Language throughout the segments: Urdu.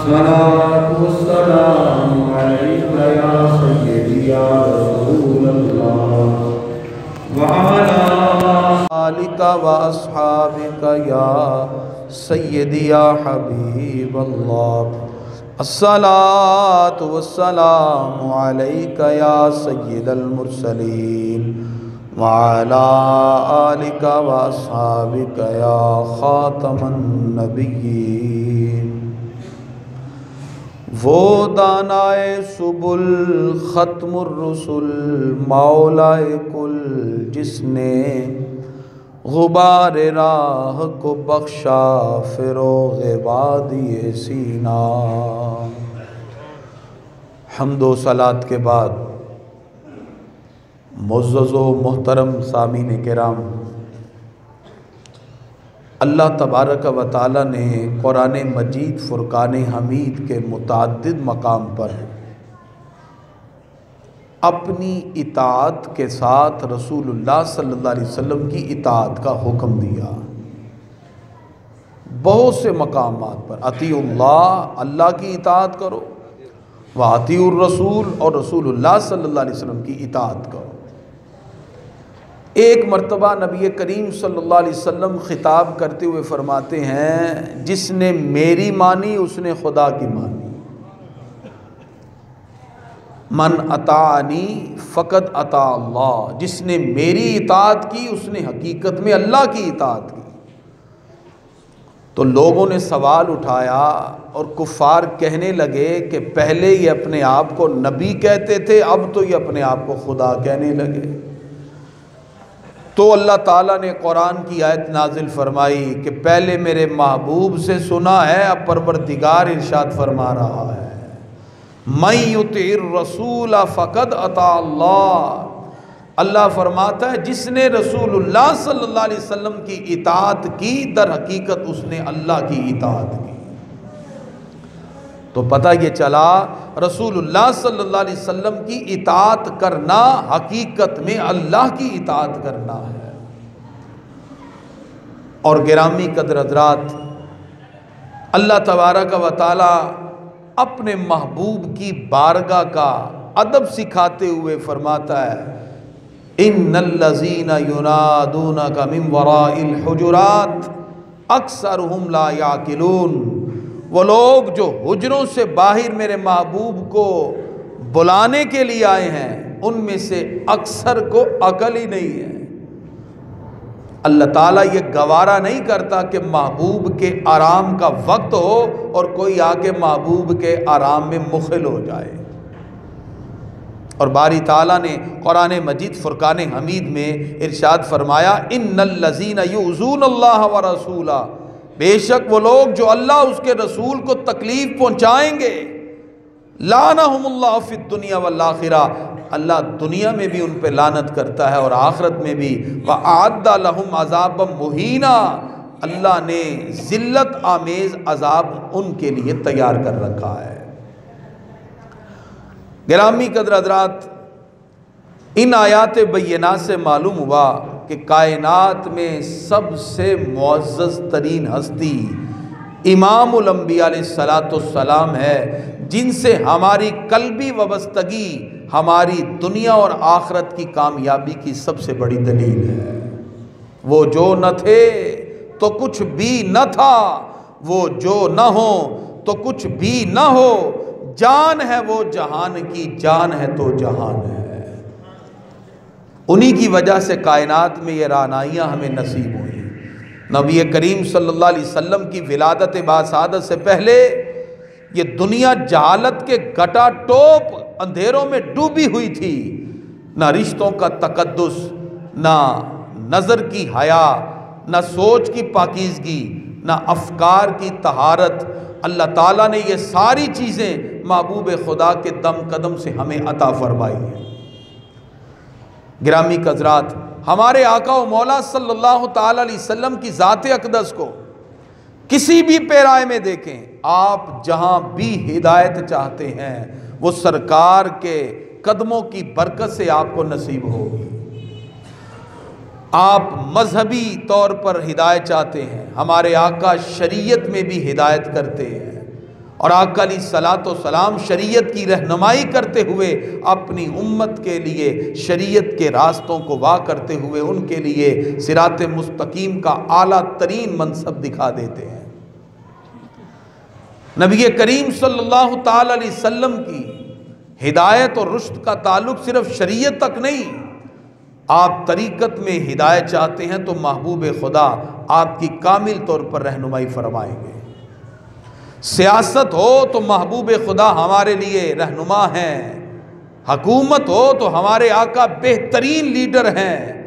الصلاة والسلام عليك يا سيدي يا رسول الله وعلى آلك وأصحابك يا سيدي يا حبيب الله الصلاة والسلام عليك يا سيد المرسلين وعلى آلك وأصحابك يا خاتم النبيين وہ دانائے سبل ختم الرسل مولائے کل جس نے غبار راہ کو بخشا فروغ وادی سینا۔ حمد و صلات کے بعد معزز و محترم سامعین کرام، اللہ تبارک و تعالی نے قرآن مجید فرقان حمید کے متعدد مقام پر اپنی اطاعت کے ساتھ رسول اللہ صلی اللہ علیہ وسلم کی اطاعت کا حکم دیا۔ بہت سے مقامات پر اطیعوا اللہ، اللہ کی اطاعت کرو، واطیعوا الرسول، اور رسول اللہ صلی اللہ علیہ وسلم کی اطاعت کرو۔ ایک مرتبہ نبی کریم صلی اللہ علیہ وسلم خطاب کرتے ہوئے فرماتے ہیں، جس نے میری مانی اس نے خدا کی مانی، من اطاعنی فقد اطاع اللہ، جس نے میری اطاعت کی اس نے حقیقت میں اللہ کی اطاعت کی۔ تو لوگوں نے سوال اٹھایا اور کفار کہنے لگے کہ پہلے یہ اپنے آپ کو نبی کہتے تھے، اب تو یہ اپنے آپ کو خدا کہنے لگے۔ تو اللہ تعالیٰ نے قرآن کی آیت نازل فرمائی کہ پہلے میرے محبوب سے سنا ہے، اب پروردگار ارشاد فرما رہا ہے، من یطع الرسول فقد اطاع اللہ۔ اللہ فرماتا ہے جس نے رسول اللہ صلی اللہ علیہ وسلم کی اطاعت کی، در حقیقت اس نے اللہ کی اطاعت کی۔ تو پتہ یہ چلا رسول اللہ صلی اللہ علیہ وسلم کی اطاعت کرنا حقیقت میں اللہ کی اطاعت کرنا ہے۔ اور گرامی قدر حضرات، اللہ تبارک و تعالی اپنے محبوب کی بارگاہ کا ادب سکھاتے ہوئے فرماتا ہے، ان الذین ینادونک من وراء الحجرات اکثرهم لا یعقلون۔ وہ لوگ جو حجروں سے باہر میرے محبوب کو بلانے کے لیے آئے ہیں، ان میں سے اکثر کو عقل ہی نہیں ہے۔ اللہ تعالیٰ یہ گوارا نہیں کرتا کہ محبوب کے آرام کا وقت ہو اور کوئی آ کے محبوب کے آرام میں مخل ہو جائے۔ اور باری تعالیٰ نے قرآن مجید فرقان حمید میں ارشاد فرمایا، ان الذین یؤذون اللہ ورسولہ، بے شک وہ لوگ جو اللہ اس کے رسول کو تکلیف پہنچائیں گے، لعنہم اللہ فی الدنیا والآخرہ، اللہ دنیا میں بھی ان پہ لعنت کرتا ہے اور آخرت میں بھی، وَأَعَدَّ لَهُمْ عَذَابًا مُهِينًا، اللہ نے ذلت آمیز عذاب ان کے لیے تیار کر رکھا ہے۔ گرامی قدر حضرات، ان آیات بینات سے معلوم ہوا کہ کائنات میں سب سے معزز ترین ہستی امام الانبیاء علیہ السلام ہے، جن سے ہماری قلبی وابستگی ہماری دنیا اور آخرت کی کامیابی کی سب سے بڑی دلیل ہے۔ وہ جو نہ تھے تو کچھ بھی نہ تھا، وہ جو نہ ہو تو کچھ بھی نہ ہو، جان ہے وہ جہان کی، جان ہے تو جہان ہے۔ انہی کی وجہ سے کائنات میں یہ رعنائیاں ہمیں نصیب ہوئی۔ نبی کریم صلی اللہ علیہ وسلم کی ولادت باسعادت سے پہلے یہ دنیا جہالت کے گٹا ٹوپ اندھیروں میں ڈوبی ہوئی تھی، نہ رشتوں کا تقدس، نہ نظر کی حیا، نہ سوچ کی پاکیزگی، نہ افکار کی طہارت۔ اللہ تعالیٰ نے یہ ساری چیزیں محبوب خدا کے دم قدم سے ہمیں عطا فرمائی ہیں۔ گرامی حضرات، ہمارے آقا و مولا صلی اللہ تعالی علیہ وسلم کی ذات اقدس کو کسی بھی پیرائے میں دیکھیں، آپ جہاں بھی ہدایت چاہتے ہیں وہ سرکار کے قدموں کی برکت سے آپ کو نصیب ہوگی۔ آپ مذہبی طور پر ہدایت چاہتے ہیں، ہمارے آقا شریعت میں بھی ہدایت کرتے ہیں، اور آقا علیہ الصلوۃ والسلام شریعت کی رہنمائی کرتے ہوئے اپنی امت کے لیے شریعت کے راستوں کو واہ کرتے ہوئے ان کے لیے صراط مستقیم کا اعلیٰ ترین منصب دکھا دیتے ہیں۔ نبی کریم صلی اللہ تعالی علیہ وسلم کی ہدایت اور رشد کا تعلق صرف شریعت تک نہیں، آپ طریقت میں ہدایت چاہتے ہیں تو محبوب خدا آپ کی کامل طور پر رہنمائی فرمائیں گے۔ سیاست ہو تو محبوب خدا ہمارے لیے رہنما ہیں، حکومت ہو تو ہمارے آقا بہترین لیڈر ہیں،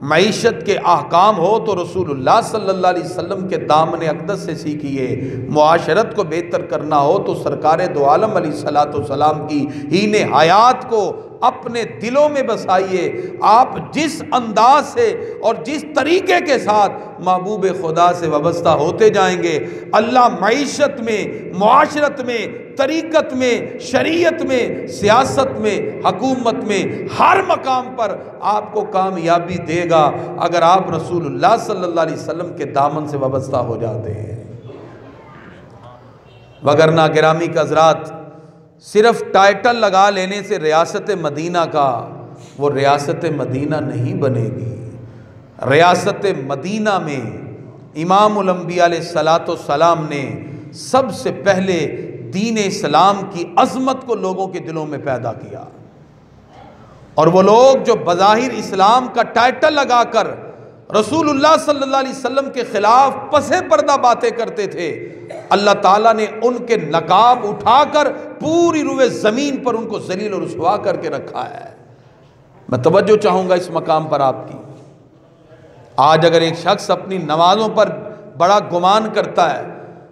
معیشت کے احکام ہو تو رسول اللہ صلی اللہ علیہ وسلم کے دامن اقدس سے سیکھیے، معاشرت کو بہتر کرنا ہو تو سرکار دو عالم علیہ الصلوۃ والسلام کی ہین حیات کو اپنے دلوں میں بسائیے۔ آپ جس انداز سے اور جس طریقے کے ساتھ محبوب خدا سے وابستہ ہوتے جائیں گے، اللہ معیشت میں، معاشرت میں، طریقت میں، شریعت میں، سیاست میں، حکومت میں، ہر مقام پر آپ کو کامیابی دے گا اگر آپ رسول اللہ صلی اللہ علیہ وسلم کے دامن سے وابستہ ہو جاتے ہیں۔ وگرنہ گرامی کے حضرات، صرف ٹائٹل لگا لینے سے ریاست مدینہ کا وہ ریاست مدینہ نہیں بنے گی۔ ریاست مدینہ میں امام الانبیاء علیہ الصلوۃ والسلام نے سب سے پہلے دین اسلام کی عظمت کو لوگوں کے دلوں میں پیدا کیا، اور وہ لوگ جو بظاہر اسلام کا ٹائٹل لگا کر رسول اللہ صلی اللہ علیہ وسلم کے خلاف پس پردہ باتیں کرتے تھے، اللہ تعالیٰ نے ان کے نقاب اٹھا کر پوری روئے زمین پر ان کو ذلیل و رسوا کر کے رکھا ہے۔ میں توجہ چاہوں گا اس مقام پر آپ کی۔ آج اگر ایک شخص اپنی نمازوں پر بڑا گمان کرتا ہے،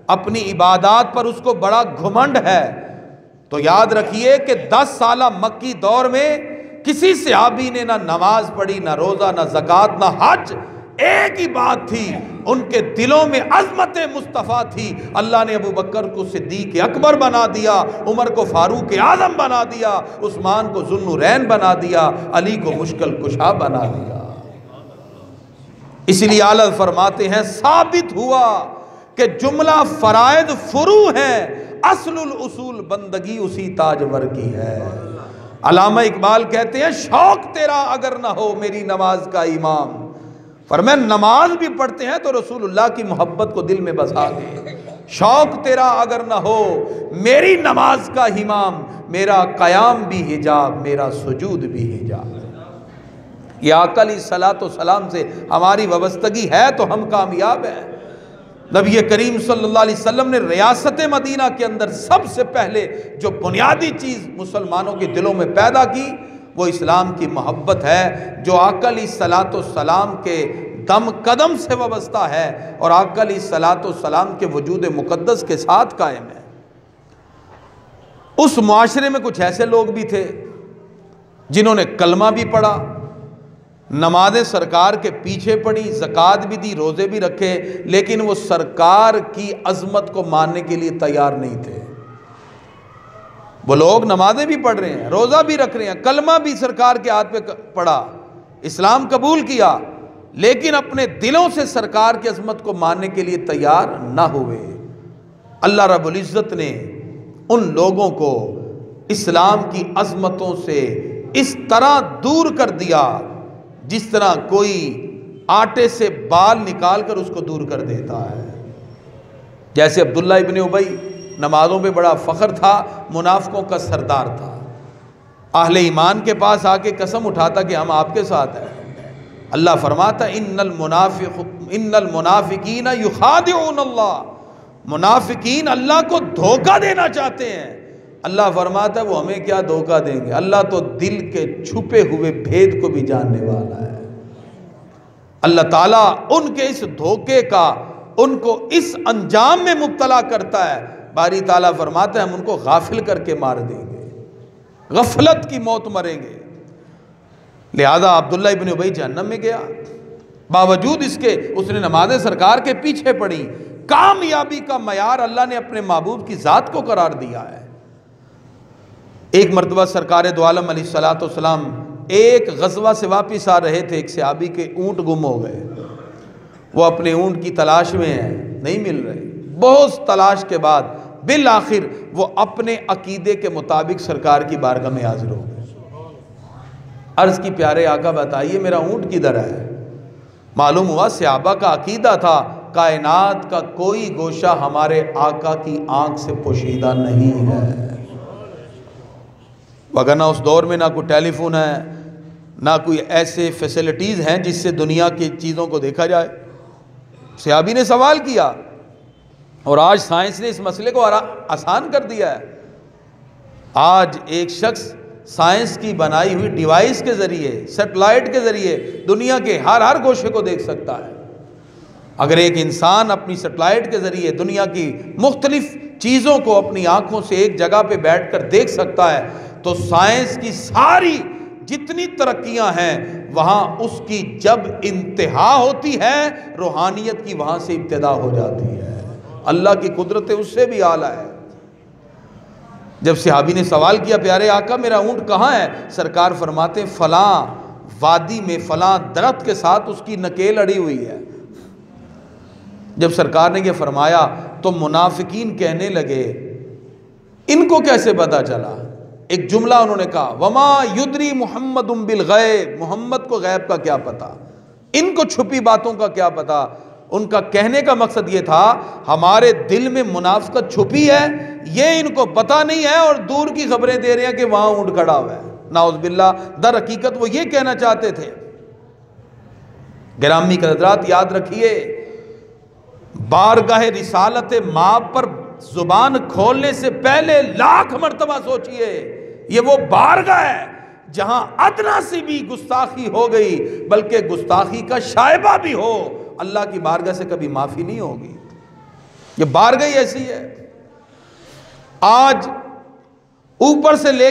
اپنی عبادات پر اس کو بڑا گھمنڈ ہے، تو یاد رکھیے کہ 10 سالہ مکی دور میں کسی صحابی نے نہ نماز پڑھی، نہ روزہ، نہ زکوٰۃ، نہ حج، ایک ہی بات تھی، ان کے دلوں میں عظمت مصطفیٰ تھی۔ اللہ نے ابو بکر کو صدیق اکبر بنا دیا، عمر کو فاروق اعظم بنا دیا، عثمان کو ذو النورین بنا دیا، علی کو مشکل کشا بنا دیا۔ اس لیے اعلیٰ فرماتے ہیں ثابت ہوا کہ جملہ فرائض فروع ہیں، اصل الاصول بندگی اسی تاجور کی ہے۔ علامہ اقبال کہتے ہیں شوق تیرا اگر نہ ہو میری نماز کا امام، فرمایا نماز بھی پڑھتے ہیں تو رسول اللہ کی محبت کو دل میں بسا دے۔ شوق تیرا اگر نہ ہو میری نماز کا امام، میرا قیام بھی حجاب، میرا سجود بھی حجاب۔ یہ آقا علیہ الصلوۃ والسلام سے ہماری وابستگی ہے تو ہم کامیاب ہیں۔ نبی کریم صلی اللہ علیہ وسلم نے ریاست مدینہ کے اندر سب سے پہلے جو بنیادی چیز مسلمانوں کے دلوں میں پیدا کی وہ اسلام کی محبت ہے، جو آقا علیہ الصلوۃ والسلام کے دم قدم سے وابستہ ہے اور آقا علیہ الصلوۃ والسلام کے وجود مقدس کے ساتھ قائم ہے۔ اس معاشرے میں کچھ ایسے لوگ بھی تھے جنہوں نے کلمہ بھی پڑھا، نمازیں سرکار کے پیچھے پڑھی، زکوٰۃ بھی دی، روزے بھی رکھے، لیکن وہ سرکار کی عظمت کو ماننے کے لیے تیار نہیں تھے۔ وہ لوگ نمازیں بھی پڑھ رہے ہیں، روزہ بھی رکھ رہے ہیں، کلمہ بھی سرکار کے ہاتھ پہ پڑھا، اسلام قبول کیا، لیکن اپنے دلوں سے سرکار کی عظمت کو ماننے کے لیے تیار نہ ہوئے۔ اللہ رب العزت نے ان لوگوں کو اسلام کی عظمتوں سے اس طرح دور کر دیا جس طرح کوئی آٹے سے بال نکال کر اس کو دور کر دیتا ہے۔ جیسے عبداللہ ابن ابی نمازوں پہ بڑا فخر تھا، منافقوں کا سردار تھا، اہل ایمان کے پاس آ کے قسم اٹھاتا کہ ہم آپ کے ساتھ ہیں۔ اللہ فرماتا ان المنافقین یخادعون اللہ، منافقین اللہ کو دھوکہ دینا چاہتے ہیں۔ اللہ فرماتا ہے وہ ہمیں کیا دھوکہ دیں گے، اللہ تو دل کے چھپے ہوئے بھید کو بھی جاننے والا ہے۔ اللہ تعالیٰ ان کے اس دھوکے کا ان کو اس انجام میں مبتلا کرتا ہے، باری تعالیٰ فرماتا ہے ہم ان کو غافل کر کے مار دیں گے، غفلت کی موت مریں گے۔ لہذا عبداللہ ابن ابی جہنم میں گیا، باوجود اس کے اس نے نمازیں سرکار کے پیچھے پڑھی۔ کامیابی کا معیار اللہ نے اپنے محبوب کی ذات کو قرار دیا ہے۔ ایک مرتبہ سرکار دو عالم علیہ الصلوۃ والسلام ایک غزوہ سے واپس آ رہے تھے، ایک صحابی کے اونٹ گم ہو گئے، وہ اپنے اونٹ کی تلاش میں ہیں، نہیں مل رہے۔ بہت تلاش کے بعد بالآخر وہ اپنے عقیدے کے مطابق سرکار کی بارگاہ میں حاضر ہو گئے۔ عرض کی پیارے آقا بتائیے میرا اونٹ کدھر ہے؟ معلوم ہوا صحابہ کا عقیدہ تھا کائنات کا کوئی گوشہ ہمارے آقا کی آنکھ سے پوشیدہ نہیں ہے، وگرنہ اس دور میں نہ کوئی ٹیلی فون ہے، نہ کوئی ایسے فیسلٹیز ہیں جس سے دنیا کی چیزوں کو دیکھا جائے۔ صحابی نے سوال کیا اور آج سائنس نے اس مسئلے کو آسان کر دیا ہے۔ آج ایک شخص سائنس کی بنائی ہوئی ڈیوائس کے ذریعے، سیٹلائٹ کے ذریعے دنیا کے ہر گوشے کو دیکھ سکتا ہے۔ اگر ایک انسان اپنی سیٹلائٹ کے ذریعے دنیا کی مختلف چیزوں کو اپنی آنکھوں سے ایک جگہ پہ بیٹھ کر دیکھ سکتا ہے تو سائنس کی ساری جتنی ترقیاں ہیں وہاں اس کی جب انتہا ہوتی ہے روحانیت کی وہاں سے ابتدا ہو جاتی ہے۔ اللہ کی قدرت اس سے بھی اعلیٰ ہے۔ جب صحابی نے سوال کیا پیارے آقا میرا اونٹ کہاں ہے؟ سرکار فرماتے ہیں فلاں وادی میں فلاں درخت کے ساتھ اس کی نکیل اڑی ہوئی ہے۔ جب سرکار نے یہ فرمایا تو منافقین کہنے لگے ان کو کیسے پتا چلا؟ ایک جملہ انہوں نے کہا وما یدری محمد بالغیب، محمد کو غیب کا کیا پتا، ان کو چھپی باتوں کا کیا پتا۔ ان کا کہنے کا مقصد یہ تھا ہمارے دل میں منافقت چھپی ہے، یہ ان کو پتا نہیں ہے اور دور کی خبریں دے رہے ہیں کہ وہاں اونٹ کھڑا ہوا ہے۔ نعوذ باللہ، در حقیقت وہ یہ کہنا چاہتے تھے۔ گرامی حضرات یاد رکھیے، بارگاہ رسالت مآب پر زبان کھولنے سے پہلے لاکھ مرتبہ سوچئے یہ وہ بارگاہ ہے جہاں ادنا سی بھی گستاخی ہو گئی بلکہ گستاخی کا شائبہ بھی ہو اللہ کی بارگاہ سے کبھی معافی نہیں ہوگی۔ یہ بارگاہ ایسی ہے، آج اوپر سے لے